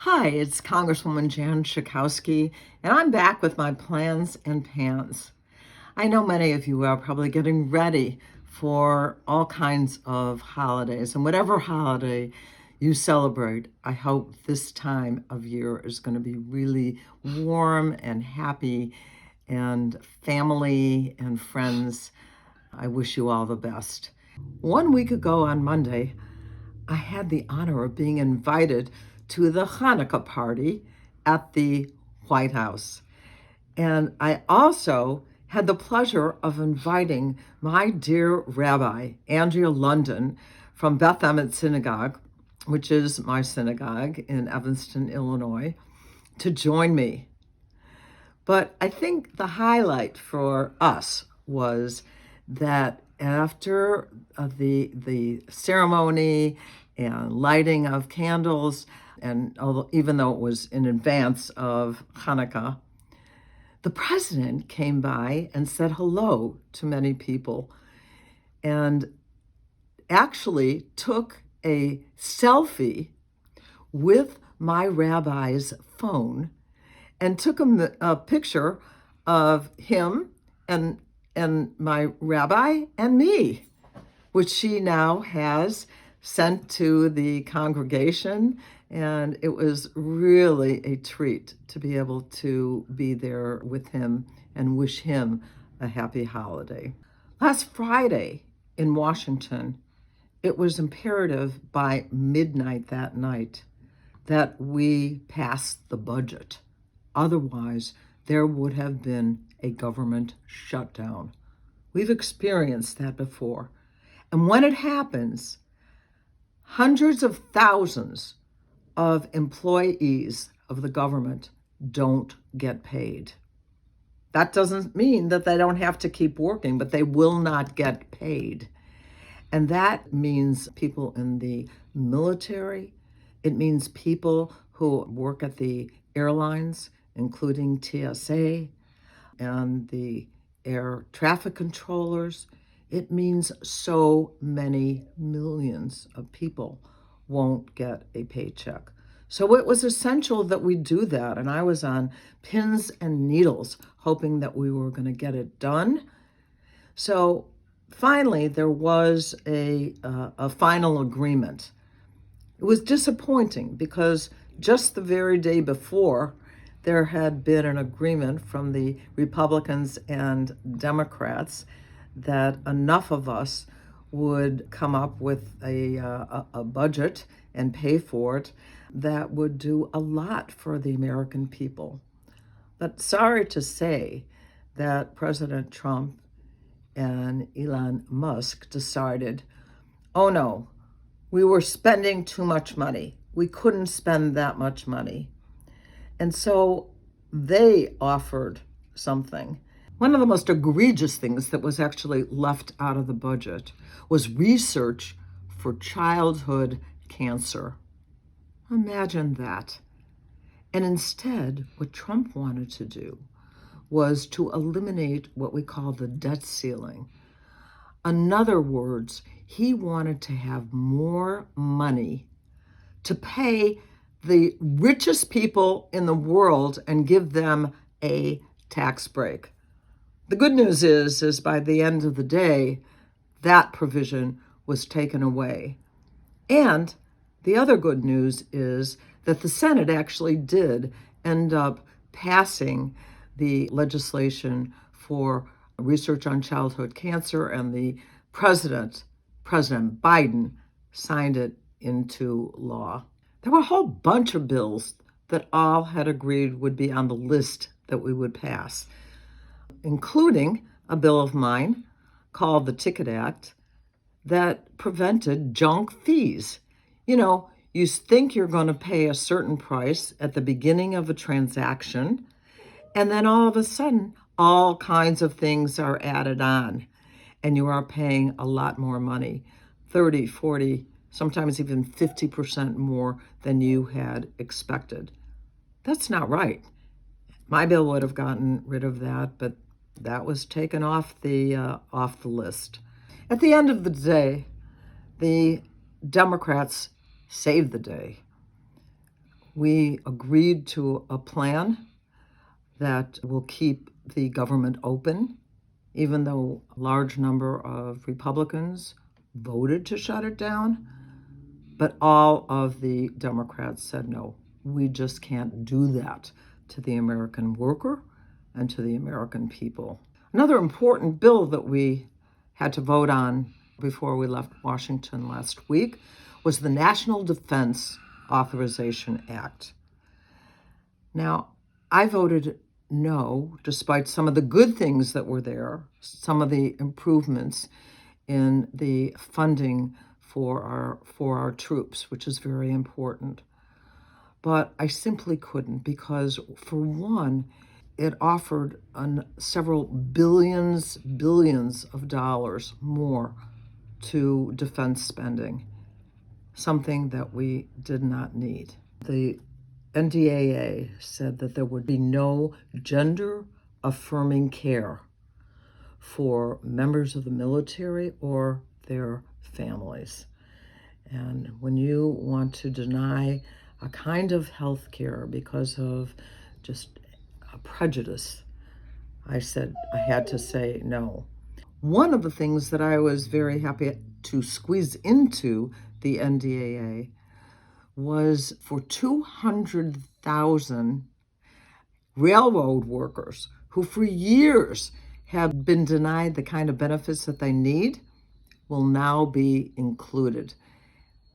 Hi, it's Congresswoman Jan Schakowsky, and I'm back with my plans and pans. I know many of you are probably getting ready for all kinds of holidays, and whatever holiday you celebrate, I hope this time of year is going to be really warm and happy, and family and friends. I wish you all the best. 1 week ago on Monday, I had the honor of being invited to the Hanukkah party at the White House. And I also had the pleasure of inviting my dear Rabbi, Andrea London, from Beth Emet Synagogue, which is my synagogue in Evanston, Illinois, to join me. But I think the highlight for us was that after the ceremony and lighting of candles, and even though it was in advance of Hanukkah, the president came by and said hello to many people and actually took a selfie with my rabbi's phone and took a picture of him and my rabbi and me, which she now has sent to the congregation. And it was really a treat to be able to be there with him and wish him a happy holiday. Last Friday in Washington, it was imperative by midnight that night that we passed the budget. Otherwise, there would have been a government shutdown. We've experienced that before. And when it happens, hundreds of thousands of employees of the government don't get paid. That doesn't mean that they don't have to keep working, but they will not get paid. And that means people in the military. It means people who work at the airlines, including TSA and the air traffic controllers. It means so many millions of people won't get a paycheck. So it was essential that we do that. And I was on pins and needles hoping that we were going to get it done. So finally, there was a final agreement. It was disappointing because just the very day before, there had been an agreement from the Republicans and Democrats that enough of us would come up with a budget and pay for it that would do a lot for the American people. But sorry to say that President Trump and Elon Musk decided, oh no, we were spending too much money. We couldn't spend that much money. And so they offered something. One of the most egregious things that was actually left out of the budget was research for childhood cancer. Imagine that. And instead, what Trump wanted to do was to eliminate what we call the debt ceiling. In other words, he wanted to have more money to pay the richest people in the world and give them a tax break. The good news is by the end of the day, that provision was taken away. And the other good news is that the Senate actually did end up passing the legislation for research on childhood cancer, and the President Biden, signed it into law. There were a whole bunch of bills that all had agreed would be on the list that we would pass, including a bill of mine called the Ticket Act that prevented junk fees. You think you're going to pay a certain price at the beginning of a transaction, and then all of a sudden, all kinds of things are added on, and you are paying a lot more money, 30, 40, sometimes even 50% more than you had expected. That's not right. My bill would have gotten rid of that, but that was taken off the list. At the end of the day, the Democrats saved the day. We agreed to a plan that will keep the government open, even though a large number of Republicans voted to shut it down. But all of the Democrats said, no, we just can't do that to the American worker and to the American people. Another important bill that we had to vote on before we left Washington last week was the National Defense Authorization Act. Now, I voted no, despite some of the good things that were there, some of the improvements in the funding for our troops, which is very important. But I simply couldn't because, for one, it offered several billions of dollars more to defense spending, something that we did not need. The NDAA said that there would be no gender-affirming care for members of the military or their families. And when you want to deny a kind of health care because of just a prejudice, I had to say no. One of the things that I was very happy to squeeze into the NDAA was for 200,000 railroad workers who for years have been denied the kind of benefits that they need will now be included.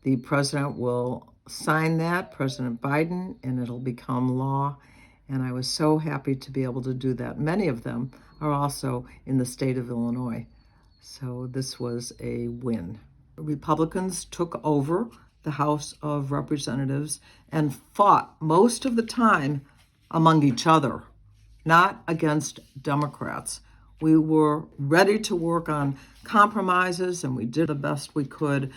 The president will sign that, President Biden, and it'll become law. And I was so happy to be able to do that. Many of them are also in the state of Illinois. So this was a win. Republicans took over the House of Representatives and fought most of the time among each other, not against Democrats. We were ready to work on compromises, and we did the best we could,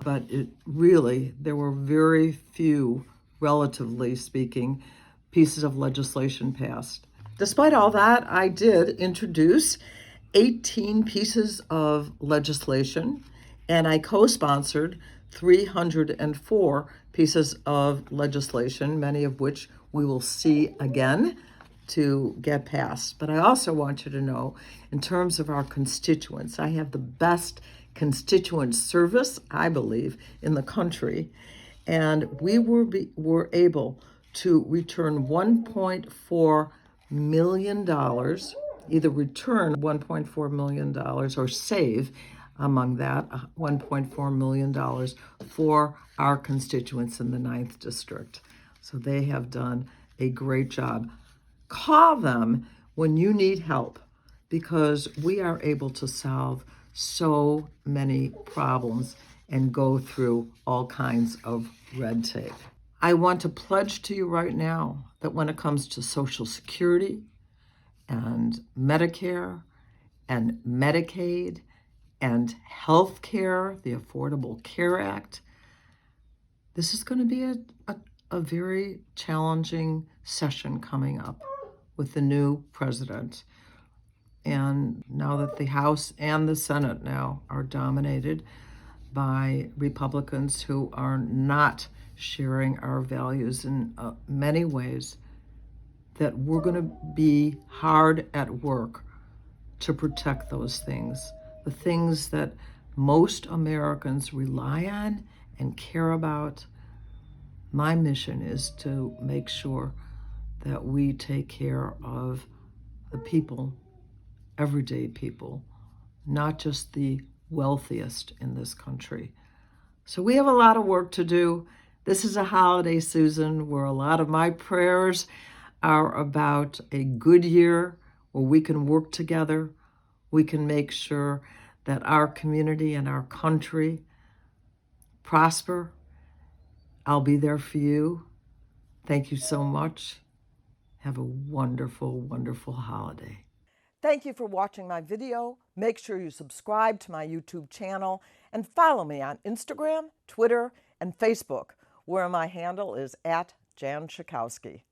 but there were very few, relatively speaking, pieces of legislation passed. Despite all that, I did introduce 18 pieces of legislation, and I co-sponsored 304 pieces of legislation, many of which we will see again to get passed. But I also want you to know, in terms of our constituents, I have the best constituent service, I believe, in the country. And we were able to return $1.4 million, either return $1.4 million or save among that $1.4 million for our constituents in the 9th District. So they have done a great job. Call them when you need help, because we are able to solve so many problems and go through all kinds of red tape. I want to pledge to you right now that when it comes to Social Security and Medicare and Medicaid and health care, the Affordable Care Act, this is going to be a very challenging session coming up with the new president. And now that the House and the Senate now are dominated by Republicans who are not sharing our values in many ways, that we're going to be hard at work to protect those things, the things that most Americans rely on and care about. My mission is to make sure that we take care of the people, everyday people, not just the wealthiest in this country. So we have a lot of work to do. This is a holiday season where a lot of my prayers are about a good year where we can work together. We can make sure that our community and our country prosper. I'll be there for you. Thank you so much. Have a wonderful, wonderful holiday. Thank you for watching my video. Make sure you subscribe to my YouTube channel and follow me on Instagram, Twitter, and Facebook, where my handle is @Jan Schakowsky.